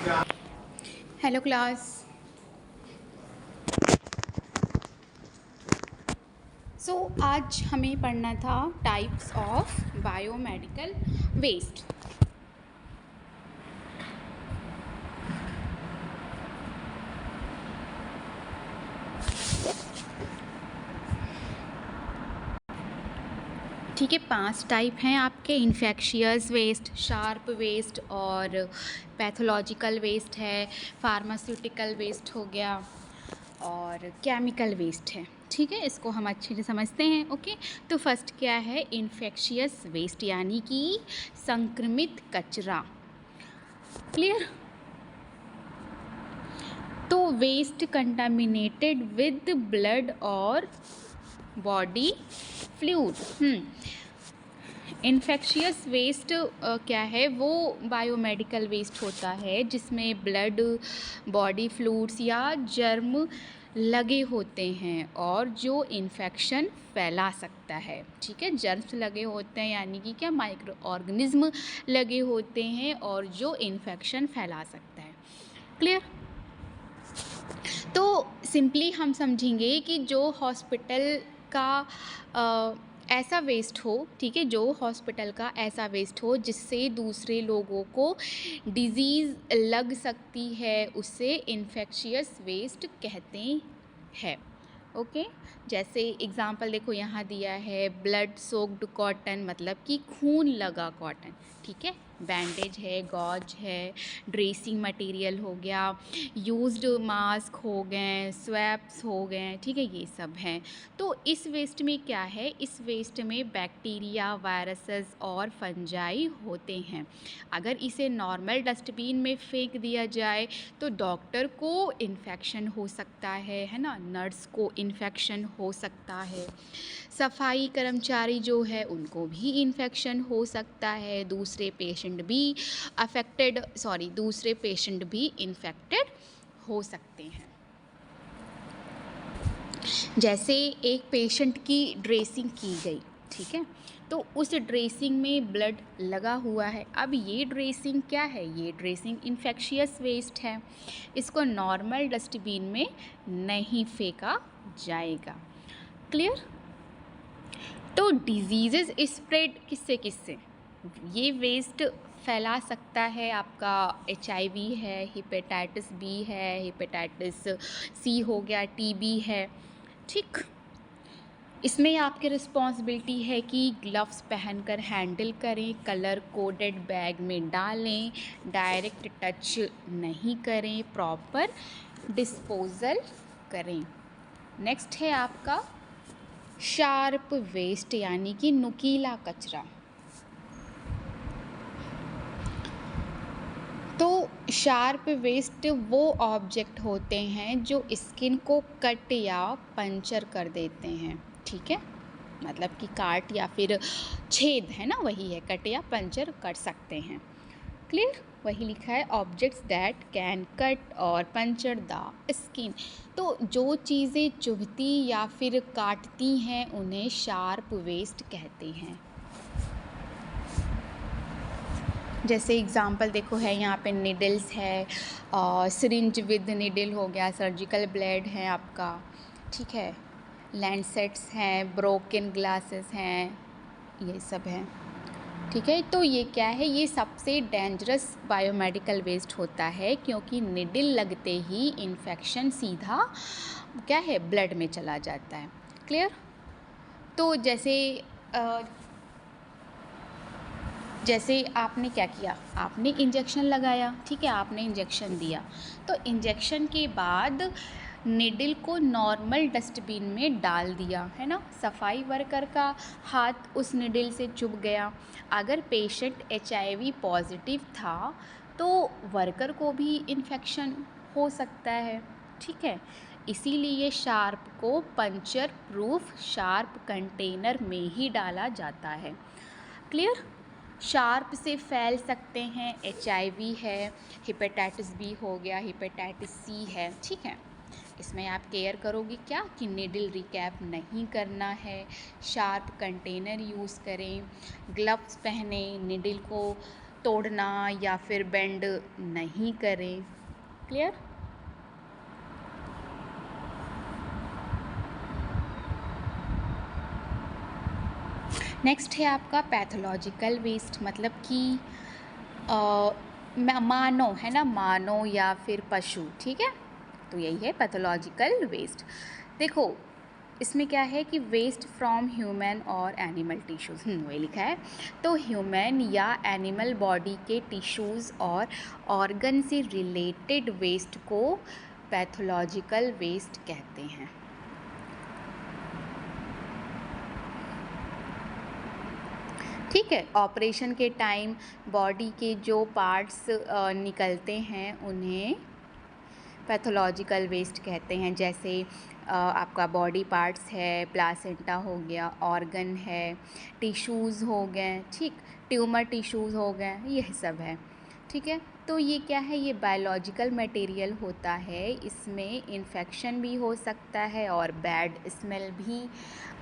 Hello class. आज हमें पढ़ना था टाइप्स ऑफ बायोमेडिकल वेस्ट। ठीक है, 5 टाइप हैं आपके। इन्फेक्शियस वेस्ट, शार्प वेस्ट और पैथोलॉजिकल वेस्ट है, फार्मास्यूटिकल वेस्ट हो गया और केमिकल वेस्ट है। ठीक है, इसको हम अच्छे से समझते हैं। ओके, तो फर्स्ट क्या है? इन्फेक्शियस वेस्ट यानी कि संक्रमित कचरा। क्लियर? तो वेस्ट कंटामिनेटेड विद ब्लड और बॉडी फ्लूइड। इन्फेक्शियस वेस्ट क्या है? वो बायोमेडिकल वेस्ट होता है जिसमें ब्लड, बॉडी फ्लूइड्स या जर्म लगे होते हैं और जो इन्फेक्शन फैला सकता है। ठीक है, जर्म्स लगे होते हैं यानी कि क्या, माइक्रो ऑर्गेनिज्म लगे होते हैं और जो इन्फेक्शन फैला सकता है। क्लियर? तो सिंपली हम समझेंगे कि जो हॉस्पिटल का ऐसा वेस्ट हो, ठीक है, जो हॉस्पिटल का ऐसा वेस्ट हो जिससे दूसरे लोगों को डिजीज़ लग सकती है, उसे इन्फेक्शियस वेस्ट कहते हैं। ओके, जैसे एग्ज़ाम्पल देखो यहाँ दिया है, ब्लड सोक्ड कॉटन मतलब कि खून लगा कॉटन। ठीक है, बैंडेज है, गॉज है, ड्रेसिंग मटेरियल हो गया, यूज्ड मास्क हो गए, स्वैप्स हो गए। ठीक है, ये सब हैं। तो इस वेस्ट में क्या है? इस वेस्ट में बैक्टीरिया, वायरसेस और फंजाई होते हैं। अगर इसे नॉर्मल डस्टबिन में फेंक दिया जाए तो डॉक्टर को इन्फेक्शन हो सकता है ना, नर्स को इन्फेक्शन हो सकता है, सफाई कर्मचारी जो है उनको भी इन्फेक्शन हो सकता है, दूसरे पेशेंट भी इन्फेक्टेड हो सकते हैं। जैसे एक पेशेंट की ड्रेसिंग की गई, ठीक है, तो उस ड्रेसिंग में ब्लड लगा हुआ है। अब ये ड्रेसिंग क्या है? ये ड्रेसिंग इन्फेक्शियस वेस्ट है। इसको नॉर्मल डस्टबिन में नहीं फेंका जाएगा। क्लियर? तो डिजीज़ेस स्प्रेड किससे किससे? ये वेस्ट फैला सकता है आपका HIV है, हेपेटाइटिस बी है, हेपेटाइटिस C हो गया, TB है। ठीक, इसमें आपकी रिस्पॉन्सिबिलिटी है कि ग्लव्स पहनकर हैंडल करें, कलर कोडेड बैग में डालें, डायरेक्ट टच नहीं करें, प्रॉपर डिस्पोजल करें। नेक्स्ट है आपका शार्प वेस्ट यानी कि नुकीला कचरा। तो शार्प वेस्ट वो ऑब्जेक्ट होते हैं जो स्किन को कट या पंचर कर देते हैं। ठीक है, मतलब कि काट या फिर छेद है ना, वही है, कट या पंचर कर सकते हैं। क्लियर? वही लिखा है, ऑब्जेक्ट्स दैट कैन कट और पंचर द स्किन। तो जो चीज़ें चुभती या फिर काटती हैं उन्हें शार्प वेस्ट कहते हैं। जैसे एग्ज़ाम्पल देखो है यहाँ पे, निडल्स है, सिरिंज विद निडल हो गया, सर्जिकल ब्लेड है आपका, ठीक है, लैंडसेट्स हैं, ब्रोकन ग्लासेस हैं, ये सब हैं। ठीक है, तो ये क्या है? ये सबसे डेंजरस बायोमेडिकल वेस्ट होता है क्योंकि निडल लगते ही इन्फेक्शन सीधा क्या है, ब्लड में चला जाता है। क्लियर? तो जैसे आपने क्या किया, आपने इंजेक्शन लगाया, ठीक है, आपने इंजेक्शन दिया, तो इंजेक्शन के बाद निडल को नॉर्मल डस्टबिन में डाल दिया, है ना, सफाई वर्कर का हाथ उस निडल से चुभ गया। अगर पेशेंट HIV पॉजिटिव था तो वर्कर को भी इन्फेक्शन हो सकता है। ठीक है, इसीलिए शार्प को पंचर प्रूफ शार्प कंटेनर में ही डाला जाता है। क्लियर? शार्प से फैल सकते हैं, HIV है, हेपेटाइटिस B हो गया, हेपेटाइटिस C है। ठीक है, इसमें आप केयर करोगे क्या कि निडल रिकैप नहीं करना है, शार्प कंटेनर यूज़ करें, ग्लव्स पहने, निडल को तोड़ना या फिर बेंड नहीं करें। क्लियर? नेक्स्ट है आपका पैथोलॉजिकल वेस्ट, मतलब कि मानव है ना, मानव या फिर पशु, ठीक है, तो यही है पैथोलॉजिकल वेस्ट। देखो इसमें क्या है कि वेस्ट फ्रॉम ह्यूमन और एनिमल टिश्यूज़, वही लिखा है। तो ह्यूमन या एनिमल बॉडी के टिश्यूज़ और ऑर्गन से रिलेटेड वेस्ट को पैथोलॉजिकल वेस्ट कहते हैं। ठीक है, ऑपरेशन के टाइम बॉडी के जो पार्ट्स निकलते हैं उन्हें पैथोलॉजिकल वेस्ट कहते हैं। जैसे आपका बॉडी पार्ट्स है, प्लासेंटा हो गया, ऑर्गन है, टिश्यूज़ हो गए, ठीक, ट्यूमर टिश्यूज़ हो गए, यह सब है। ठीक है, तो ये क्या है, ये बायोलॉजिकल मटेरियल होता है, इसमें इन्फेक्शन भी हो सकता है और बैड स्मेल भी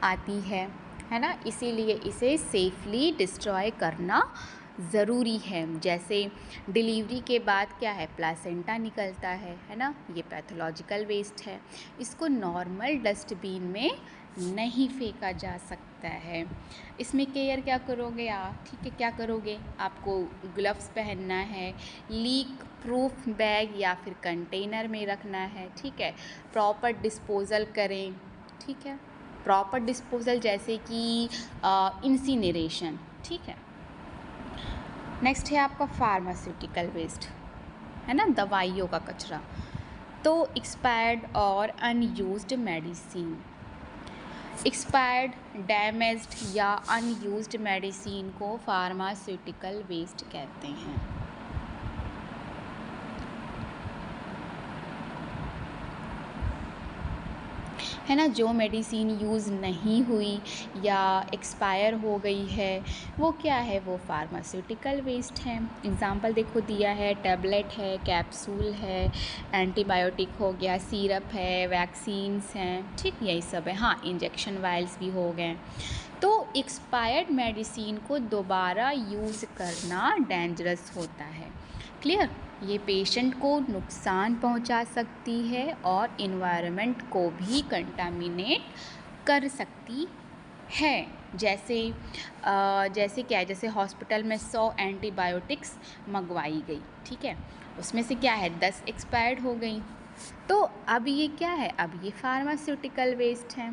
आती है ना, इसीलिए इसे सेफली डिस्ट्रॉय करना ज़रूरी है। जैसे डिलीवरी के बाद क्या है, प्लासेंटा निकलता है ना, ये पैथोलॉजिकल वेस्ट है, इसको नॉर्मल डस्टबिन में नहीं फेंका जा सकता है। इसमें केयर क्या करोगे आप, ठीक है, क्या करोगे, आपको ग्लव्स पहनना है, लीक प्रूफ बैग या फिर कंटेनर में रखना है, ठीक है, प्रॉपर डिस्पोज़ल करें, ठीक है, प्रॉपर डिस्पोज़ल जैसे कि इंसिनरेशन, ठीक है। नेक्स्ट है आपका फार्मास्यूटिकल वेस्ट, है ना, दवाइयों का कचरा। तो एक्सपायर्ड और अनयूज्ड मेडिसिन, एक्सपायर्ड, डैमेज्ड या अनयूज्ड मेडिसिन को फार्मास्यूटिकल वेस्ट कहते हैं। है ना, जो मेडिसिन यूज़ नहीं हुई या एक्सपायर हो गई है वो क्या है, वो फार्मास्यूटिकल वेस्ट है। एग्ज़ाम्पल देखो दिया है, टैबलेट है, कैप्सूल है, एंटीबायोटिक हो गया, सिरप है, वैक्सीन्स हैं, ठीक, यही सब है। हाँ, इंजेक्शन वायल्स भी हो गए। तो एक्सपायर्ड मेडिसिन को दोबारा यूज़ करना डेंजरस होता है। क्लियर? ये पेशेंट को नुकसान पहुंचा सकती है और इन्वायरमेंट को भी कंटामिनेट कर सकती है। जैसे क्या है, जैसे हॉस्पिटल में 100 एंटीबायोटिक्स मंगवाई गई, ठीक है, उसमें से क्या है 10 एक्सपायर्ड हो गई, तो अब ये क्या है, अब ये फार्मास्यूटिकल वेस्ट है।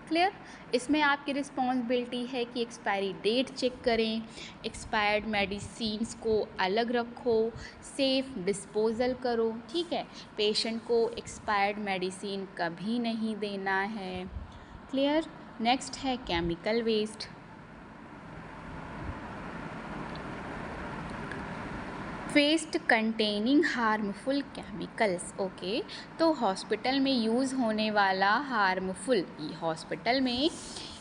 क्लियर? इसमें आपकी रिस्पॉन्सिबिलिटी है कि एक्सपायरी डेट चेक करें, एक्सपायर्ड मेडिसिन्स को अलग रखो, सेफ डिस्पोज़ल करो, ठीक है, पेशेंट को एक्सपायर्ड मेडिसिन कभी नहीं देना है। क्लियर? नेक्स्ट है chemical waste. Waste containing harmful chemicals, okay, तो हॉस्पिटल में यूज़ होने वाला हॉस्पिटल में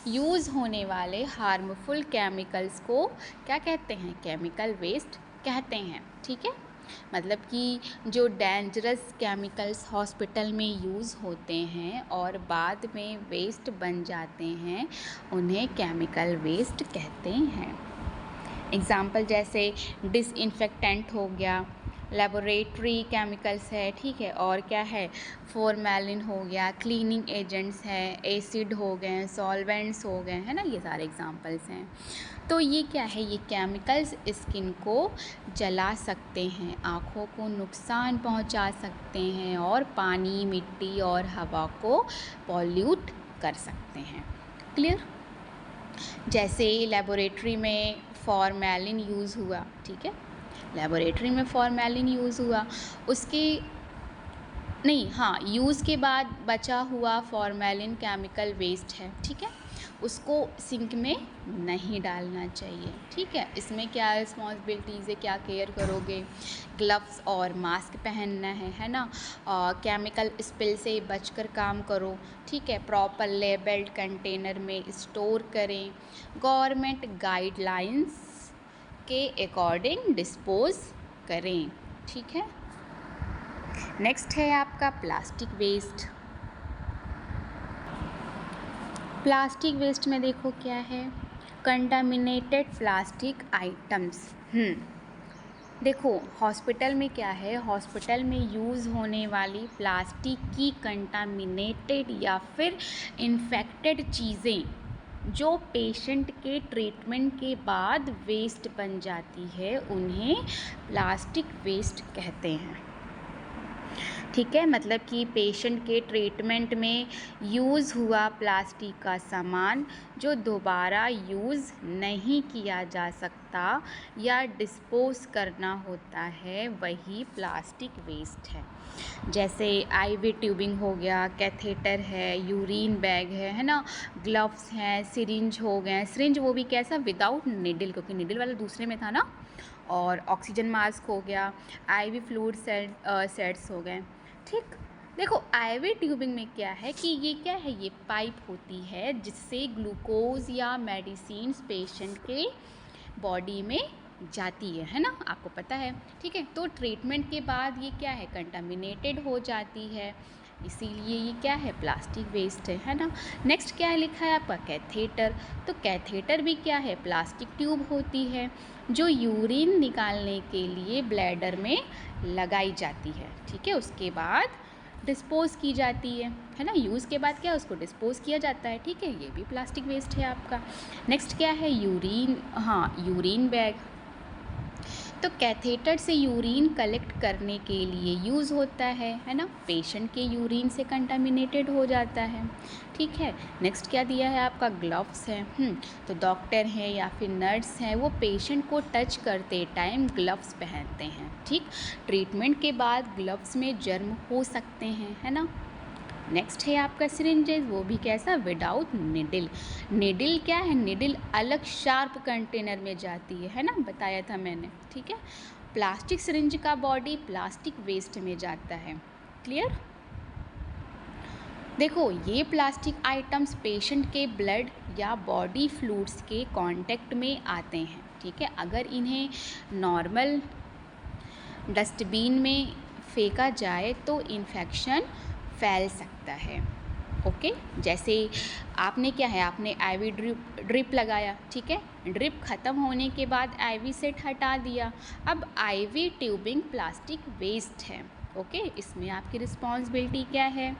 यूज़ होने वाले हार्मफुल केमिकल्स को क्या कहते हैं, केमिकल वेस्ट कहते हैं। ठीक है, मतलब कि जो डेंजरस केमिकल्स हॉस्पिटल में यूज़ होते हैं और बाद में वेस्ट बन जाते हैं उन्हें केमिकल वेस्ट कहते हैं। एग्ज़ाम्पल जैसे डिसइंफेक्टेंट हो गया, लेबोरेटरी केमिकल्स है, ठीक है, और क्या है, फॉर्मेलिन हो गया, क्लीनिंग एजेंट्स हैं, एसिड हो गए, सॉल्वेंट्स हो गए, है ना, ये सारे एग्ज़ाम्पल्स हैं। तो ये क्या है, ये केमिकल्स स्किन को जला सकते हैं, आँखों को नुकसान पहुंचा सकते हैं और पानी, मिट्टी और हवा को पॉल्यूट कर सकते हैं। क्लियर? जैसे लेबोरेटरी में फॉर्मेलिन यूज़ हुआ, ठीक है, लेबोरेटरी में फॉर्मेलिन यूज़ हुआ, यूज़ के बाद बचा हुआ फॉर्मेलिन केमिकल वेस्ट है, ठीक है, उसको सिंक में नहीं डालना चाहिए। ठीक है, इसमें क्या रिस्पॉन्सिबिलिटीज़ है, क्या केयर करोगे, ग्लव्स और मास्क पहनना है ना, केमिकल स्पिल से बचकर काम करो, ठीक है, प्रॉपर लेबल्ड कंटेनर में स्टोर करें, गवर्नमेंट गाइडलाइंस के अकॉर्डिंग डिस्पोज करें। ठीक है, नेक्स्ट है आपका प्लास्टिक वेस्ट। प्लास्टिक वेस्ट में देखो क्या है, कंटामिनेटेड प्लास्टिक आइटम्स, देखो हॉस्पिटल में क्या है, हॉस्पिटल में यूज़ होने वाली प्लास्टिक की कंटामिनेटेड या फिर इन्फेक्टेड चीज़ें जो पेशेंट के ट्रीटमेंट के बाद वेस्ट बन जाती है उन्हें प्लास्टिक वेस्ट कहते हैं। ठीक है, मतलब कि पेशेंट के ट्रीटमेंट में यूज़ हुआ प्लास्टिक का सामान जो दोबारा यूज़ नहीं किया जा सकता या डिस्पोज करना होता है वही प्लास्टिक वेस्ट है। जैसे आईवी ट्यूबिंग हो गया, कैथेटर है, यूरिन बैग है ना, ग्लव्स हैं, सिरिंज हो गए, सिरिंज वो भी कैसा, विदाउट निडल, क्योंकि निडल वाला दूसरे में था ना, और ऑक्सीजन मास्क हो गया, आईवी फ्लूइड सेट्स हो गए। ठीक, देखो आईवी ट्यूबिंग में क्या है कि ये क्या है, ये पाइप होती है जिससे ग्लूकोज या मेडिसिन पेशेंट के बॉडी में जाती है ना, आपको पता है। ठीक है, तो ट्रीटमेंट के बाद ये क्या है, कंटामिनेटेड हो जाती है, इसीलिए ये क्या है, प्लास्टिक वेस्ट है ना। नेक्स्ट क्या है लिखा है आपका, कैथेटर। तो कैथेटर भी क्या है, प्लास्टिक ट्यूब होती है जो यूरिन निकालने के लिए ब्लैडर में लगाई जाती है। ठीक है, उसके बाद डिस्पोज़ की जाती है ना, यूज़ के बाद क्या उसको डिस्पोज़ किया जाता है। ठीक है, ये भी प्लास्टिक वेस्ट है आपका। नेक्स्ट क्या है, यूरिन, हाँ यूरिन बैग। तो कैथेटर से यूरिन कलेक्ट करने के लिए यूज़ होता है ना, पेशेंट के यूरिन से कंटामिनेटेड हो जाता है। ठीक है, नेक्स्ट क्या दिया है आपका, ग्लव्स है। तो डॉक्टर हैं या फिर नर्स हैं वो पेशेंट को टच करते टाइम ग्लव्स पहनते हैं। ठीक, ट्रीटमेंट के बाद ग्लव्स में जर्म हो सकते हैं, है ना। नेक्स्ट है आपका सिरिंजेस, वो भी कैसा, विदाउट निडल। निडल क्या है, निडल अलग शार्प कंटेनर में जाती है ना, बताया था मैंने। ठीक है, प्लास्टिक सिरिंज का बॉडी प्लास्टिक वेस्ट में जाता है। क्लियर। देखो ये प्लास्टिक आइटम्स पेशेंट के ब्लड या बॉडी फ्लूइड्स के कांटेक्ट में आते हैं। ठीक है, अगर इन्हें नॉर्मल डस्टबिन में फेंका जाए तो इन्फेक्शन फैल सकता है। ओके, जैसे आपने क्या है, आपने आईवी ड्रिप लगाया। ठीक है, ड्रिप ख़त्म होने के बाद आईवी सेट हटा दिया, अब आईवी ट्यूबिंग प्लास्टिक वेस्ट है। ओके, इसमें आपकी रिस्पॉन्सिबिलिटी क्या है,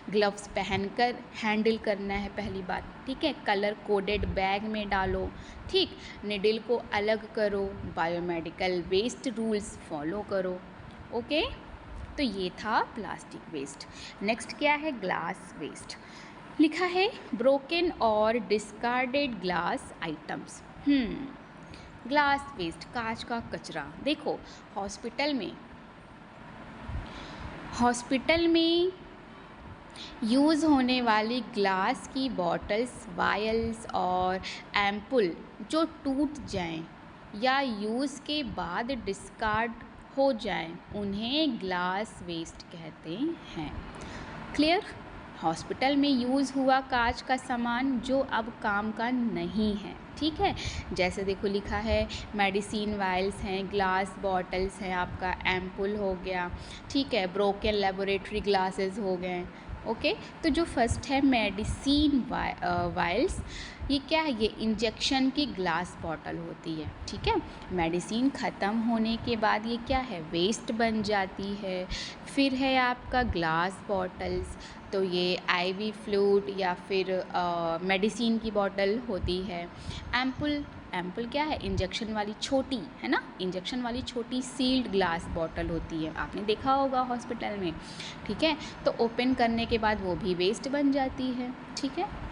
ग्लव्स पहनकर हैंडल करना है पहली बात। ठीक है, कलर कोडेड बैग में डालो। ठीक, निडल को अलग करो, बायोमेडिकल वेस्ट रूल्स फॉलो करो। ओके, तो ये था प्लास्टिक वेस्ट। नेक्स्ट क्या है, ग्लास वेस्ट। लिखा है ब्रोकन और discarded glass items. Glass waste, कांच का कचरा। देखो हॉस्पिटल में यूज़ होने वाली ग्लास की बॉटल्स, वायल्स और एम्पुल जो टूट जाएं या यूज़ के बाद डिस्कार्ड हो जाएं उन्हें ग्लास वेस्ट कहते हैं। क्लियर। हॉस्पिटल में यूज़ हुआ कांच का सामान जो अब काम का नहीं है। ठीक है, जैसे देखो लिखा है मेडिसिन वायल्स हैं, ग्लास बॉटल्स हैं, आपका एम्पुल हो गया। ठीक है, ब्रोकन लेबोरेटरी ग्लासेस हो गए। ओके, तो जो फर्स्ट है मेडिसिन वायल्स, ये क्या है, ये इंजेक्शन की ग्लास बॉटल होती है। ठीक है, मेडिसिन ख़त्म होने के बाद ये क्या है, वेस्ट बन जाती है। फिर है आपका ग्लास बॉटल्स, तो ये आईवी फ्लूइड या फिर मेडिसिन की बॉटल होती है। एम्पुल क्या है, इंजेक्शन वाली छोटी, है ना, इंजेक्शन वाली छोटी सील्ड ग्लास बॉटल होती है, आपने देखा होगा हॉस्पिटल में। ठीक है, तो ओपन करने के बाद वो भी वेस्ट बन जाती है। ठीक है,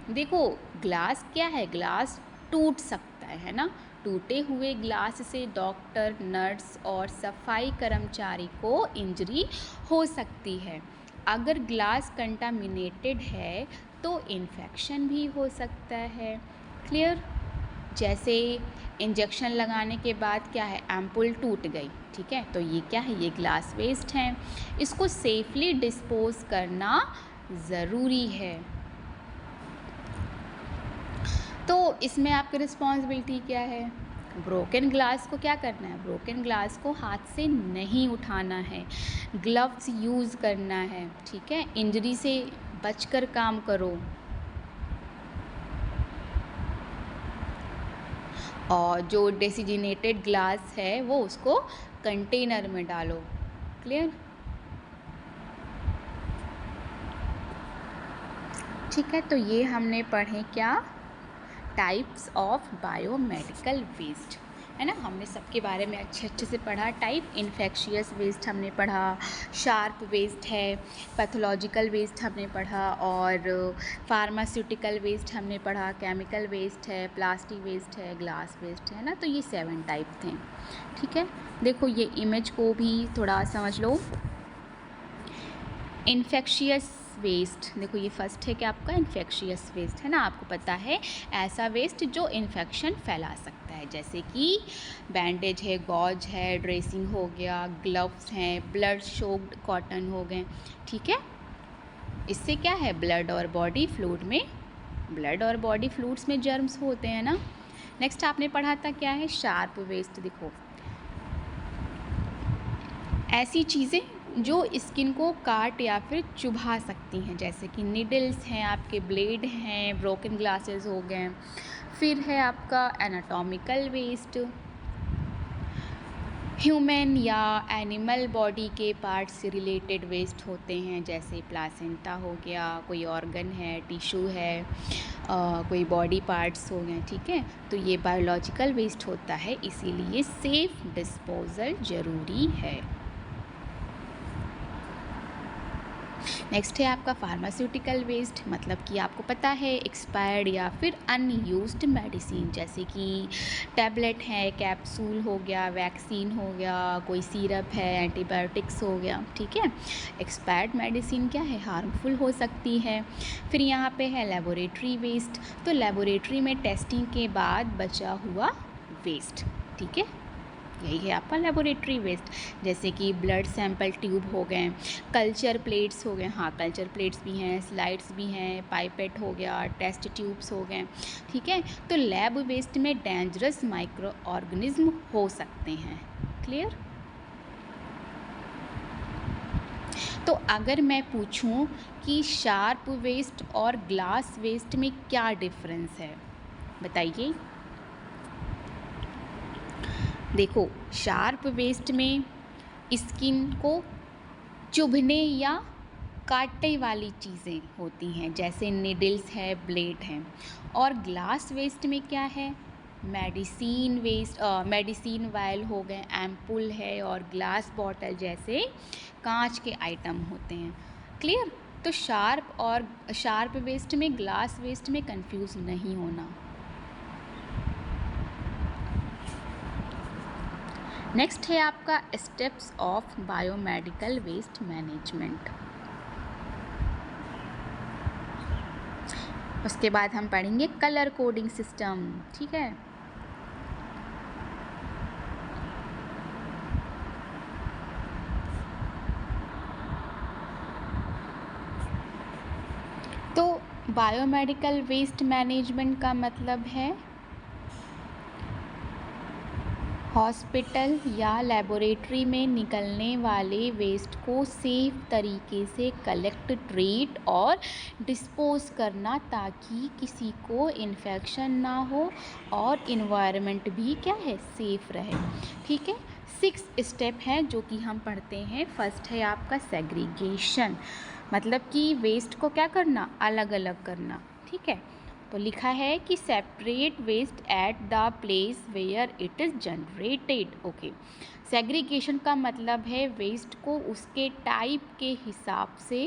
देखो ग्लास क्या है, ग्लास टूट सकता है ना, टूटे हुए ग्लास से डॉक्टर, नर्स और सफाई कर्मचारी को इंजरी हो सकती है। अगर ग्लास कंटामिनेटेड है तो इन्फेक्शन भी हो सकता है। क्लियर। जैसे इंजेक्शन लगाने के बाद क्या है, एम्पुल टूट गई। ठीक है, तो ये क्या है, ये ग्लास वेस्ट है, इसको सेफली डिस्पोज करना ज़रूरी है। तो इसमें आपकी रिस्पॉन्सिबिलिटी क्या है, ब्रोकन ग्लास को क्या करना है, ब्रोकन ग्लास को हाथ से नहीं उठाना है, ग्लव्स यूज़ करना है। ठीक है, इंजरी से बचकर काम करो। और जो डेसिग्नेटेड ग्लास है वो उसको कंटेनर में डालो। क्लियर? ठीक है, तो ये हमने पढ़े क्या, टाइप्स ऑफ बायोमेडिकल वेस्ट, है ना। हमने सबके बारे में अच्छे से पढ़ा। टाइप, इन्फेक्शियस वेस्ट हमने पढ़ा, शार्प वेस्ट है, पैथोलॉजिकल वेस्ट हमने पढ़ा, और फार्मास्यूटिकल वेस्ट हमने पढ़ा, केमिकल वेस्ट है, प्लास्टिक वेस्ट है, ग्लास वेस्ट है ना। तो ये 7 टाइप थे। ठीक है, देखो ये इमेज को भी थोड़ा समझ लो। इन्फेक्शियस वेस्ट, देखो ये फर्स्ट है कि आपका इन्फेक्शियस वेस्ट, है ना। आपको पता है ऐसा वेस्ट जो इन्फेक्शन फैला सकता है, जैसे कि बैंडेज है, गॉज है, ड्रेसिंग हो गया, ग्लव्स हैं, ब्लड सोक्ड कॉटन हो गए। ठीक है, इससे क्या है, ब्लड और बॉडी फ्लूइड्स में जर्म्स होते हैं ना। नेक्स्ट आपने पढ़ा था क्या है, शार्प वेस्ट। देखो ऐसी चीज़ें जो स्किन को काट या फिर चुभा सकती हैं, जैसे कि नीडल्स हैं, आपके ब्लेड हैं, ब्रोकन ग्लासेस हो गए। फिर है आपका एनाटॉमिकल वेस्ट, ह्यूमन या एनिमल बॉडी के पार्ट्स से रिलेटेड वेस्ट होते हैं, जैसे प्लासेंटा हो गया, कोई ऑर्गन है, टिश्यू है, कोई बॉडी पार्ट्स हो गए। ठीक है, तो ये बायोलॉजिकल वेस्ट होता है, इसीलिए सेफ डिस्पोजल ज़रूरी है। नेक्स्ट है आपका फार्मास्यूटिकल वेस्ट, मतलब कि आपको पता है एक्सपायर्ड या फिर अनयूज्ड मेडिसिन, जैसे कि टैबलेट है, कैप्सूल हो गया, वैक्सीन हो गया, कोई सिरप है, एंटीबायोटिक्स हो गया। ठीक है, एक्सपायर्ड मेडिसिन क्या है, हार्मफुल हो सकती है। फिर यहाँ पे है लेबोरेटरी वेस्ट, तो लेबोरेटरी में टेस्टिंग के बाद बचा हुआ वेस्ट। ठीक है, यही है आपका लेबोरेटरी वेस्ट, जैसे कि ब्लड सैंपल ट्यूब हो गए, कल्चर प्लेट्स हो गए, हाँ कल्चर प्लेट्स भी हैं, स्लाइड्स भी हैं, पाइपेट हो गया, टेस्ट ट्यूब्स हो गए। ठीक है, तो लैब वेस्ट में डेंजरस माइक्रो ऑर्गेनिज्म हो सकते हैं। क्लियर? तो अगर मैं पूछूं कि शार्प वेस्ट और ग्लास वेस्ट में क्या डिफरेंस है, बताइए। देखो शार्प वेस्ट में स्किन को चुभने या काटने वाली चीज़ें होती हैं, जैसे निडल्स है, ब्लेड हैं। और ग्लास वेस्ट में क्या है, मेडिसिन वेस्ट, मेडिसिन वायल हो गए, एम्पुल है, और ग्लास बॉटल जैसे कांच के आइटम होते हैं। क्लियर? तो शार्प वेस्ट में, ग्लास वेस्ट में कंफ्यूज नहीं होना। नेक्स्ट है आपका steps of biomedical waste management. उसके बाद हम पढ़ेंगे कलर कोडिंग सिस्टम। ठीक है, तो बायोमेडिकल वेस्ट मैनेजमेंट का मतलब है हॉस्पिटल या लेबोरेटरी में निकलने वाले वेस्ट को सेफ तरीके से कलेक्ट, ट्रीट और डिस्पोज करना, ताकि किसी को इन्फेक्शन ना हो और इन्वायरमेंट भी क्या है, सेफ रहे। ठीक है, 6 स्टेप हैं जो कि हम पढ़ते हैं। फर्स्ट है आपका सेग्रीगेशन, मतलब कि वेस्ट को क्या करना, अलग अलग करना। ठीक है, तो लिखा है कि separate waste at the place where it is generated. Okay, segregation का मतलब है वेस्ट को उसके टाइप के हिसाब से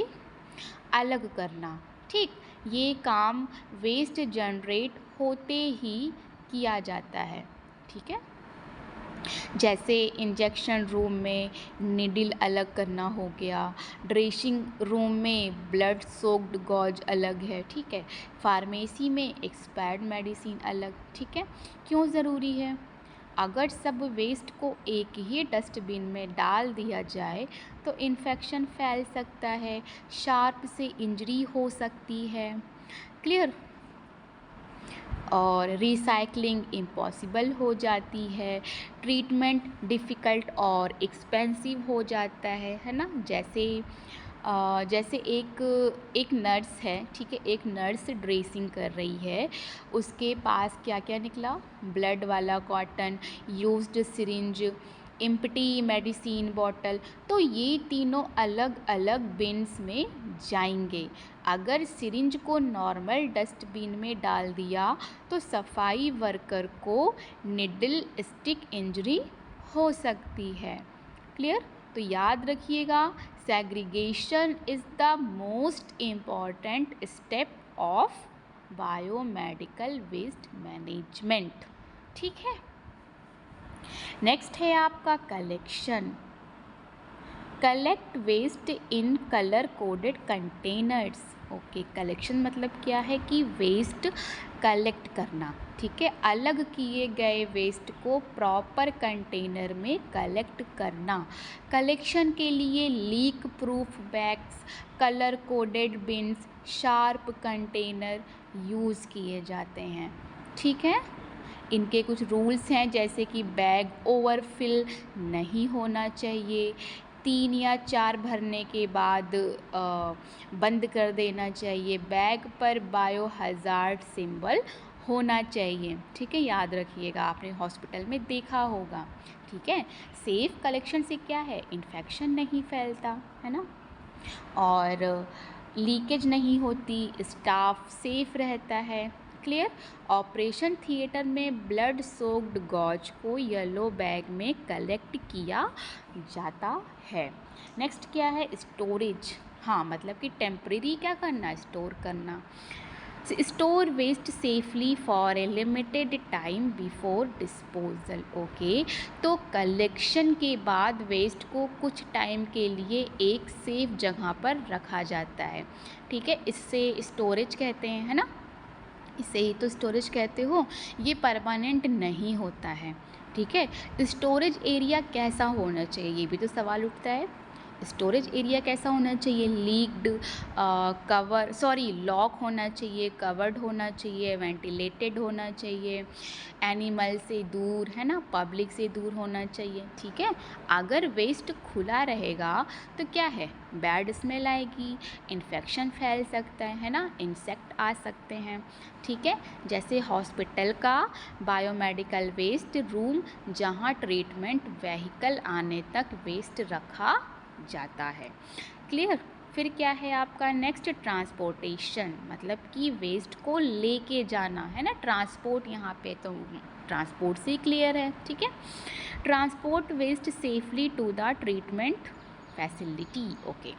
अलग करना। ठीक, ये काम वेस्ट जनरेट होते ही किया जाता है। ठीक है, जैसे इंजेक्शन रूम में निडल अलग करना हो गया, ड्रेसिंग रूम में ब्लड सोक्ड गॉज अलग है। ठीक है, फार्मेसी में एक्सपायर्ड मेडिसिन अलग। ठीक है, क्यों ज़रूरी है, अगर सब वेस्ट को एक ही डस्टबिन में डाल दिया जाए तो इन्फेक्शन फैल सकता है, शार्प से इंजरी हो सकती है। क्लियर? और रिसाइकलिंग इम्पॉसिबल हो जाती है, ट्रीटमेंट डिफ़िकल्ट और एक्सपेंसिव हो जाता है ना। जैसे जैसे एक एक नर्स है, ठीक है, एक नर्स ड्रेसिंग कर रही है, उसके पास क्या क्या निकला, ब्लड वाला cotton, used syringe, empty medicine bottle. तो ये तीनों अलग अलग बिन्स में जाएंगे। अगर सिरिंज को नॉर्मल डस्टबिन में डाल दिया तो सफाई वर्कर को निडल स्टिक इंजरी हो सकती है। क्लियर? तो याद रखिएगा, segregation is the most important step of biomedical waste management. ठीक है। नेक्स्ट है आपका collection. Collect waste in colour coded containers. Okay, collection मतलब क्या है कि वेस्ट कलेक्ट करना, ठीक है, अलग किए गए वेस्ट को प्रॉपर कंटेनर में कलेक्ट करना। कलेक्शन के लिए leak proof bags, colour coded beans, sharp container use किए जाते हैं। ठीक है। इनके कुछ रूल्स हैं, जैसे कि बैग ओवरफिल नहीं होना चाहिए, 3 या 4 भरने के बाद बंद कर देना चाहिए, बैग पर बायो हज़ार्ड सिंबल होना चाहिए। ठीक है, याद रखिएगा, आपने हॉस्पिटल में देखा होगा। ठीक है। सेफ़ कलेक्शन से क्या है, इन्फेक्शन नहीं फैलता है ना, और लीकेज नहीं होती, स्टाफ सेफ रहता है। क्लियर? ऑपरेशन थिएटर में ब्लड सोक्ड गॉज को येलो बैग में कलेक्ट किया जाता है। नेक्स्ट क्या है, स्टोरेज। हाँ, मतलब कि टेम्परेरी क्या करना, स्टोर करना। Store waste safely for a limited time before disposal. Okay, तो कलेक्शन के बाद वेस्ट को कुछ टाइम के लिए एक सेफ जगह पर रखा जाता है। ठीक है, इससे स्टोरेज कहते हैं, है ना, इसे ही तो स्टोरेज कहते हो। ये परमानेंट नहीं होता है। ठीक है। स्टोरेज एरिया कैसा होना चाहिए, ये भी तो सवाल उठता है। स्टोरेज एरिया कैसा होना चाहिए, लीक्ड, लॉक होना चाहिए, कवर्ड होना चाहिए, वेंटिलेटेड होना चाहिए, एनिमल से दूर, है ना, पब्लिक से दूर होना चाहिए। ठीक है। अगर वेस्ट खुला रहेगा तो क्या है, बैड स्मेल आएगी, इन्फेक्शन फैल सकता है ना, इंसेक्ट आ सकते हैं। ठीक है। जैसे हॉस्पिटल का बायोमेडिकल वेस्ट रूम, जहाँ ट्रीटमेंट व्हीकल आने तक वेस्ट रखा जाता है। क्लियर? फिर क्या है आपका नेक्स्ट, ट्रांसपोर्टेशन, मतलब कि वेस्ट को लेके जाना, है ना, ट्रांसपोर्ट, यहाँ पे तो ट्रांसपोर्ट से क्लियर है। ठीक है। Transport waste safely to the treatment facility. Okay,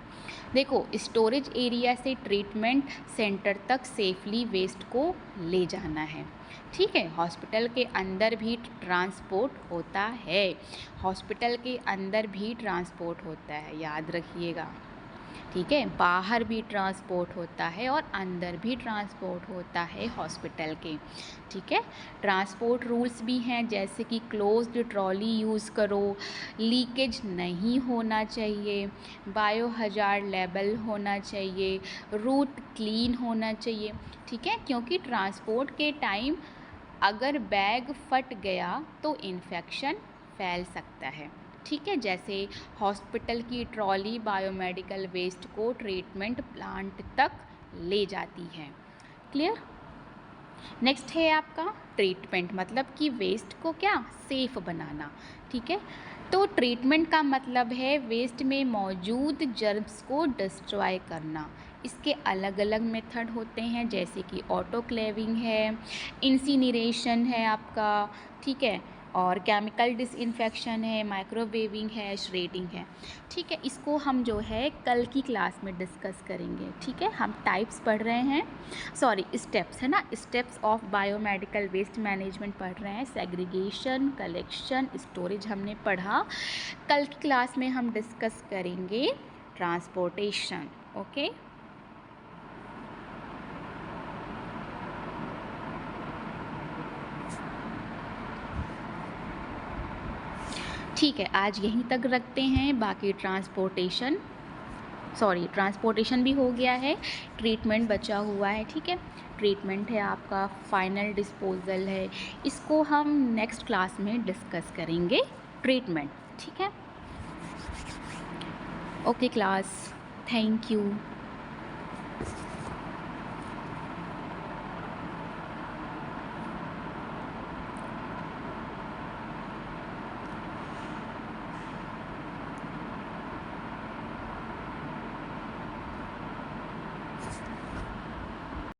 देखो, स्टोरेज एरिया से ट्रीटमेंट सेंटर तक सेफली वेस्ट को ले जाना है। ठीक है। हॉस्पिटल के अंदर भी ट्रांसपोर्ट होता है, हॉस्पिटल के अंदर भी ट्रांसपोर्ट होता है, याद रखिएगा। ठीक है। बाहर भी ट्रांसपोर्ट होता है और अंदर भी ट्रांसपोर्ट होता है हॉस्पिटल के। ठीक है। ट्रांसपोर्ट रूल्स भी हैं, जैसे कि क्लोज्ड ट्रॉली यूज़ करो, लीकेज नहीं होना चाहिए, बायो हजार्ड लेबल होना चाहिए, रूट क्लीन होना चाहिए। ठीक है। क्योंकि ट्रांसपोर्ट के टाइम अगर बैग फट गया तो इन्फेक्शन फैल सकता है। ठीक है। जैसे हॉस्पिटल की ट्रॉली बायोमेडिकल वेस्ट को ट्रीटमेंट प्लांट तक ले जाती है। क्लियर? नेक्स्ट है आपका ट्रीटमेंट, मतलब कि वेस्ट को क्या, सेफ बनाना। ठीक है। तो ट्रीटमेंट का मतलब है वेस्ट में मौजूद जर्म्स को डिस्ट्रॉय करना। इसके अलग अलग मेथड होते हैं, जैसे कि ऑटोक्लेविंग है, इंसिनरेशन है आपका, ठीक है, और केमिकल डिसइंफेक्शन है, माइक्रोवेविंग है, श्रेडिंग है। ठीक है। इसको हम जो है कल की क्लास में डिस्कस करेंगे। ठीक है। हम टाइप्स पढ़ रहे हैं, स्टेप्स, है ना, steps of biomedical waste management पढ़ रहे हैं। सेग्रीगेशन, कलेक्शन, स्टोरेज हमने पढ़ा। कल की क्लास में हम डिस्कस करेंगे ट्रांसपोर्टेशन। ओके। ठीक है, आज यहीं तक रखते हैं। बाकी ट्रांसपोर्टेशन भी हो गया है, ट्रीटमेंट बचा हुआ है। ठीक है। ट्रीटमेंट है आपका, फाइनल डिस्पोजल है, इसको हम नेक्स्ट क्लास में डिस्कस करेंगे, ट्रीटमेंट। ठीक है। Okay class. Thank you.